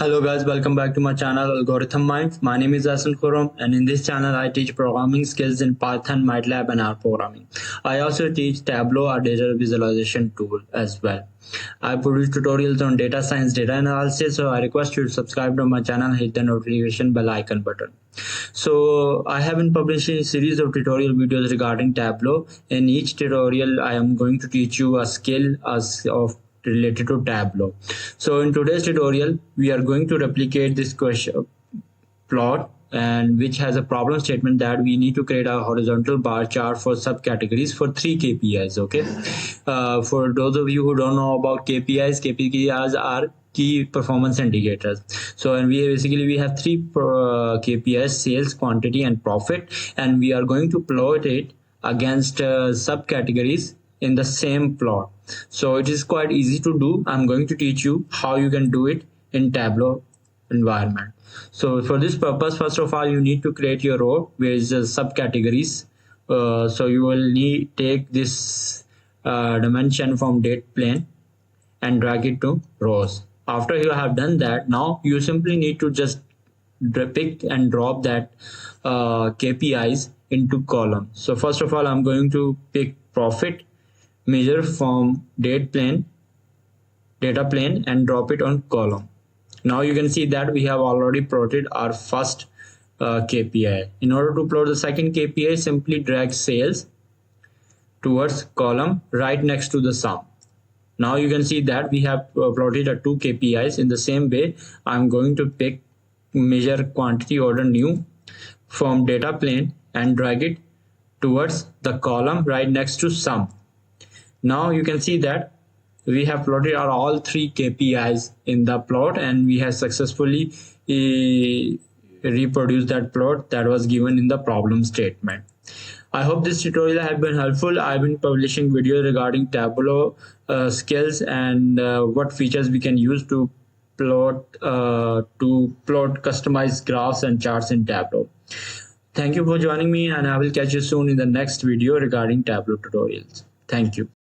Hello guys, welcome back to my channel Algorithm Minds. My name is Asan Khurram, and in this channel I teach programming skills in Python, MATLAB and R programming. I also teach Tableau, our data visualization tool as well. I produce tutorials on data science, data analysis, so I request you to subscribe to my channel and hit the notification bell icon button. So I have been publishing a series of tutorial videos regarding Tableau. In each tutorial I am going to teach you a skill related to Tableau. So in today's tutorial we are going to replicate this question plot, and which has a problem statement that we need to create a horizontal bar chart for subcategories for 3 KPIs. Okay, for those of you who don't know about KPIs are key performance indicators. So and we have 3 KPIs: sales, quantity and profit, and we are going to plot it against subcategories in the same plot. So it is quite easy to do. I'm going to teach you how you can do it in Tableau environment. So for this purpose, first of all, you need to create your row with subcategories. So you will take this dimension from date plane and drag it to rows. After you have done that, now you simply need to just pick and drop that KPIs into column. So first of all, I'm going to pick profit, measure from data plane and drop it on column. Now you can see that we have already plotted our first KPI. In order to plot the second KPI, simply drag sales towards column right next to the sum. Now you can see that we have plotted 2 KPIs. In the same way, I'm going to pick measure quantity order new from data plane and drag it towards the column right next to sum. Now you can see that we have plotted all 3 KPIs in the plot, and we have successfully reproduced that plot that was given in the problem statement. I hope this tutorial has been helpful. I've been publishing videos regarding Tableau skills and what features we can use to plot customized graphs and charts in Tableau. Thank you for joining me, and I will catch you soon in the next video regarding Tableau tutorials. Thank you.